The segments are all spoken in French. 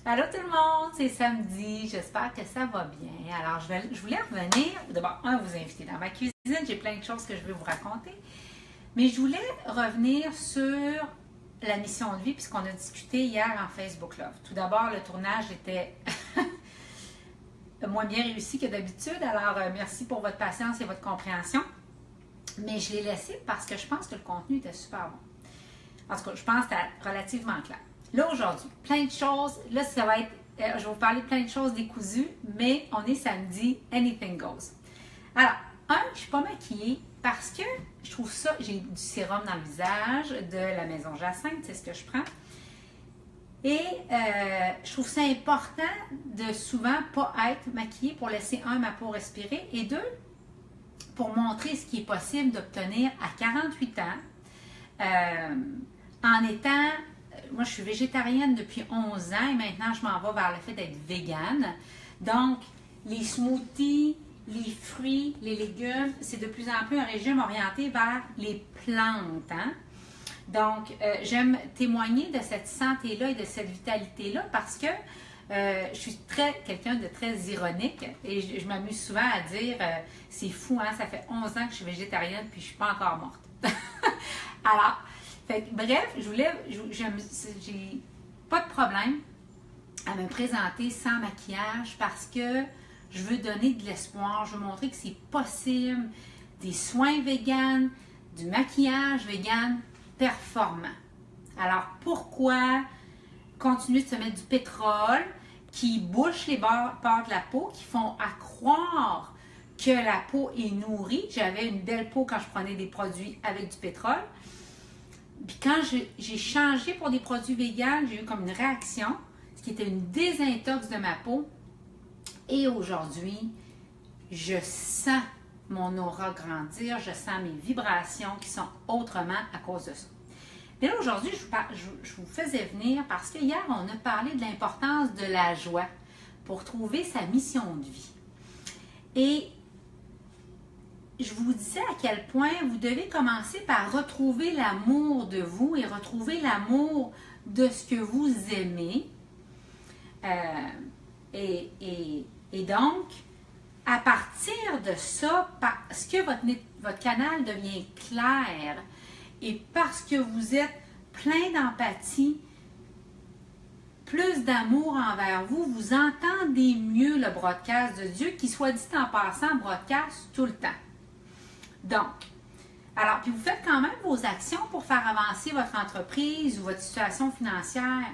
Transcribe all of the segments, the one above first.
Allô tout le monde, c'est samedi, j'espère que ça va bien. Alors, je voulais revenir, d'abord, vous inviter dans ma cuisine, j'ai plein de choses que je veux vous raconter, mais je voulais revenir sur la mission de vie, puisqu'on a discuté hier en Facebook Love. Tout d'abord, le tournage était moins bien réussi que d'habitude, alors merci pour votre patience et votre compréhension, mais je l'ai laissé parce que je pense que le contenu était super bon. En tout cas, je pense que c'était relativement clair. Là, aujourd'hui, plein de choses. Là, ça va être, je vais vous parler de plein de choses décousues, mais on est samedi, anything goes. Alors, je suis pas maquillée parce que je trouve ça, j'ai du sérum dans le visage de la Maison Jacinthe, c'est ce que je prends. Et je trouve ça important de souvent pas être maquillée pour laisser, ma peau respirer, et deux, pour montrer ce qui est possible d'obtenir à 48 ans, en étant... Moi, je suis végétarienne depuis 11 ans et maintenant, je m'en vais vers le fait d'être végane. Donc, les smoothies, les fruits, les légumes, c'est de plus en plus un régime orienté vers les plantes. Hein? Donc, j'aime témoigner de cette santé-là et de cette vitalité-là parce que je suis quelqu'un de très ironique et je m'amuse souvent à dire c'est fou, hein, ça fait 11 ans que je suis végétarienne puis je ne suis pas encore morte. Alors, bref, j'ai pas de problème à me présenter sans maquillage parce que je veux donner de l'espoir, je veux montrer que c'est possible, des soins véganes, du maquillage vegan performant. Alors, pourquoi continuer de se mettre du pétrole qui bouche les bords de la peau, qui font croire que la peau est nourrie? J'avais une belle peau quand je prenais des produits avec du pétrole. Puis quand j'ai changé pour des produits véganes, j'ai eu comme une réaction, ce qui était une désintox de ma peau. Et aujourd'hui, je sens mon aura grandir, je sens mes vibrations qui sont autrement à cause de ça. Mais là, aujourd'hui, je vous faisais venir parce que hier, on a parlé de l'importance de la joie pour trouver sa mission de vie. Et je vous disais à quel point vous devez commencer par retrouver l'amour de vous et retrouver l'amour de ce que vous aimez. Et donc, à partir de ça, parce que votre canal devient clair et parce que vous êtes plein d'empathie, plus d'amour envers vous, vous entendez mieux le broadcast de Dieu qui, soit dit en passant, broadcast tout le temps. Donc, alors, puis vous faites quand même vos actions pour faire avancer votre entreprise ou votre situation financière,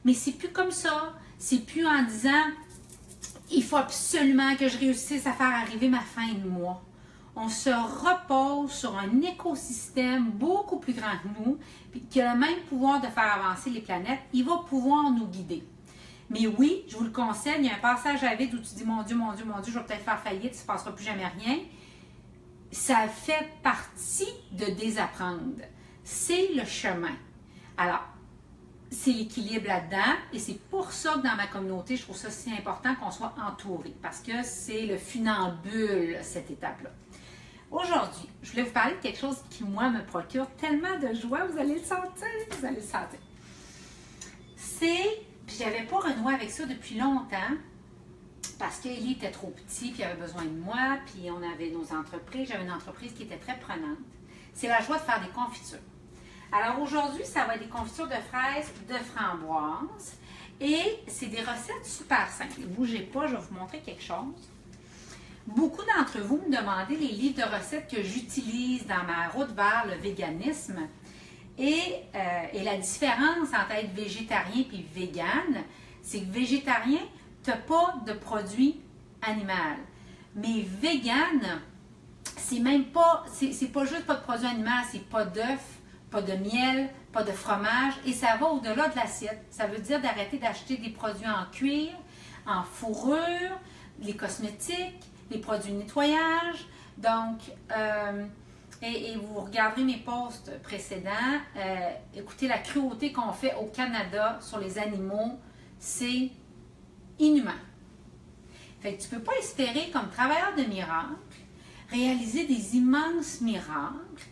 mais c'est plus comme ça. C'est plus en disant, il faut absolument que je réussisse à faire arriver ma fin de mois. On se repose sur un écosystème beaucoup plus grand que nous, puis qui a le même pouvoir de faire avancer les planètes. Il va pouvoir nous guider. Mais oui, je vous le conseille, il y a un passage à vide où tu dis, mon Dieu, je vais peut-être faire faillite, il ne se passera plus jamais rien. Ça fait partie de désapprendre. C'est le chemin. Alors, c'est l'équilibre là-dedans et c'est pour ça que dans ma communauté, je trouve ça si important qu'on soit entouré parce que c'est le funambule, cette étape-là. Aujourd'hui, je voulais vous parler de quelque chose qui, moi, me procure tellement de joie. Vous allez le sentir, vous allez le sentir. Puis j'avais pas renoué avec ça depuis longtemps, parce qu'Élie était trop petit, puis il avait besoin de moi, puis on avait nos entreprises. J'avais une entreprise qui était très prenante. C'est la joie de faire des confitures. Alors aujourd'hui, ça va être des confitures de fraises, de framboises, et c'est des recettes super simples. Ne bougez pas, je vais vous montrer quelque chose. Beaucoup d'entre vous me demandez les livres de recettes que j'utilise dans ma route vers le véganisme. Et la différence entre être végétarien et végane, c'est que végétarien, tu n'as pas de produits animaux. Mais vegan, c'est même pas, c'est pas juste pas de produits animaux, c'est pas d'œufs, pas de miel, pas de fromage, et ça va au-delà de l'assiette. Ça veut dire d'arrêter d'acheter des produits en cuir, en fourrure, les cosmétiques, les produits de nettoyage. Donc, et vous regarderez mes posts précédents, écoutez, la cruauté qu'on fait au Canada sur les animaux, c'est inhumain. Fait que tu ne peux pas espérer, comme travailleur de miracle, réaliser des immenses miracles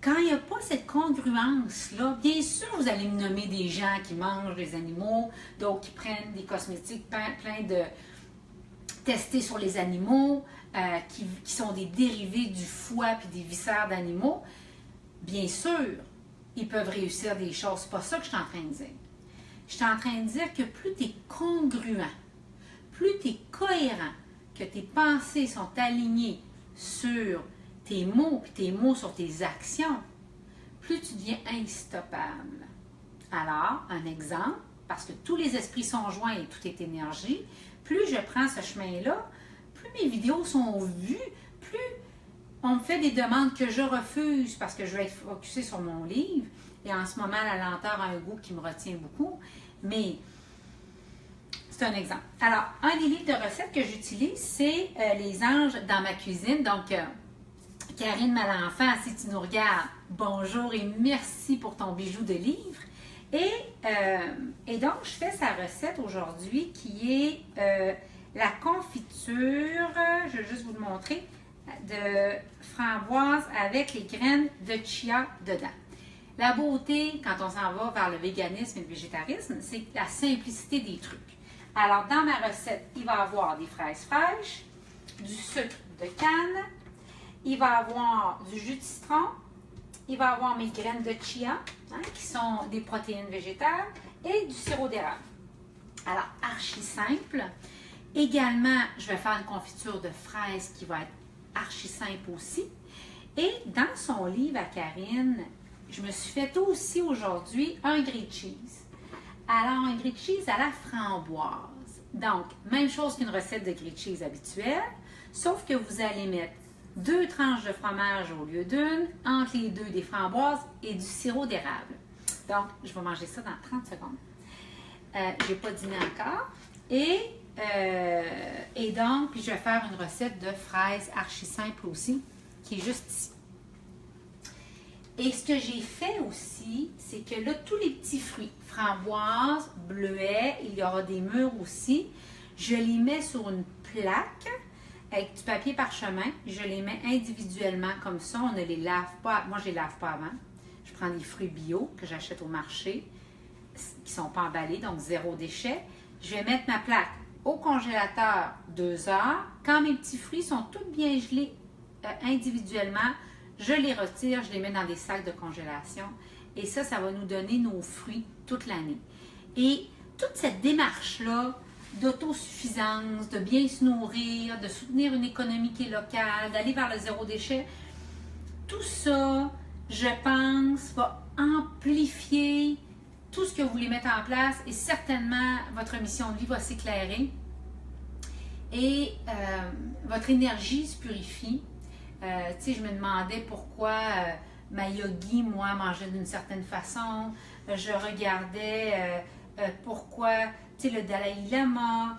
quand il n'y a pas cette congruence-là, bien sûr, vous allez me nommer des gens qui mangent les animaux, d'autres qui prennent des cosmétiques plein de testés sur les animaux, qui sont des dérivés du foie puis des viscères d'animaux. Bien sûr, ils peuvent réussir des choses. C'est pas ça que je suis en train de dire. Je suis en train de dire que plus tu es congruent, plus tu es cohérent, que tes pensées sont alignées sur tes mots, puis tes mots sur tes actions, plus tu deviens instoppable. Alors, un exemple, parce que tous les esprits sont joints et tout est énergie, plus je prends ce chemin-là, plus mes vidéos sont vues, plus on me fait des demandes que je refuse parce que je vais être focusée sur mon livre. Et en ce moment, la lenteur a un goût qui me retient beaucoup. Mais c'est un exemple. Alors, un des livres de recettes que j'utilise, c'est Les anges dans ma cuisine. Donc, Karine Malenfant, si tu nous regardes, bonjour et merci pour ton bijou de livre. Et donc, je fais sa recette aujourd'hui qui est la confiture, je vais juste vous le montrer, de framboise avec les graines de chia dedans. La beauté, quand on s'en va vers le véganisme et le végétarisme, c'est la simplicité des trucs. Alors, dans ma recette, il va y avoir des fraises fraîches, du sucre de canne, il va y avoir du jus de citron, il va y avoir mes graines de chia, qui sont des protéines végétales, et du sirop d'érable. Alors, archi simple. Également, je vais faire une confiture de fraises qui va être archi simple aussi. Et dans son livre à Karine, je me suis fait aussi aujourd'hui un grilled cheese. Alors, un grilled cheese à la framboise. Donc, même chose qu'une recette de grilled cheese habituelle, sauf que vous allez mettre 2 tranches de fromage au lieu d'une, entre les deux des framboises et du sirop d'érable. Donc, je vais manger ça dans 30 secondes. Je n'ai pas dîné encore. Et donc, puis je vais faire une recette de fraises archi simple aussi, qui est juste ici. Et ce que j'ai fait aussi, c'est que là, tous les petits fruits, framboises, bleuets, il y aura des mûres aussi, je les mets sur une plaque avec du papier parchemin. Je les mets individuellement comme ça. On ne les lave pas. Moi, je ne les lave pas avant. Je prends des fruits bio que j'achète au marché, qui ne sont pas emballés, donc 0 déchet. Je vais mettre ma plaque au congélateur 2 heures. Quand mes petits fruits sont tous bien gelés individuellement, je les retire, je les mets dans des sacs de congélation. Et ça va nous donner nos fruits toute l'année. Et toute cette démarche-là d'autosuffisance, de bien se nourrir, de soutenir une économie qui est locale, d'aller vers le 0 déchet, tout ça, je pense, va amplifier tout ce que vous voulez mettre en place et certainement votre mission de vie va s'éclairer et votre énergie se purifie. Tu sais, je me demandais pourquoi ma yogi, moi, mangeait d'une certaine façon. Je regardais pourquoi, tu sais, le Dalai Lama,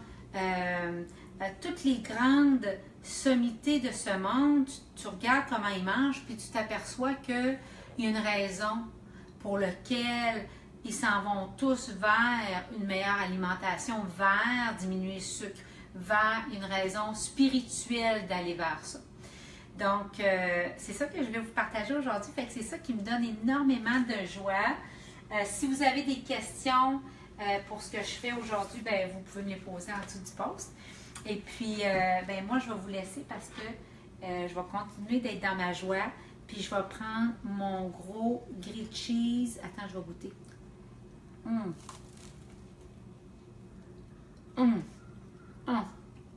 toutes les grandes sommités de ce monde, tu regardes comment ils mangent, puis tu t'aperçois qu'il y a une raison pour laquelle ils s'en vont tous vers une meilleure alimentation, vers diminuer le sucre, vers une raison spirituelle d'aller vers ça. Donc, c'est ça que je vais vous partager aujourd'hui. Fait que c'est ça qui me donne énormément de joie. Si vous avez des questions pour ce que je fais aujourd'hui, ben, vous pouvez me les poser en dessous du post. Et puis, ben, moi, je vais vous laisser parce que je vais continuer d'être dans ma joie. Puis, je vais prendre mon gros grilled cheese. Attends, je vais goûter.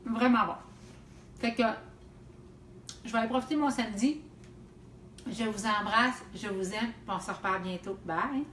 Vraiment bon. Fait que je vais aller profiter de mon samedi. Je vous embrasse, je vous aime, on se reparle bientôt. Bye!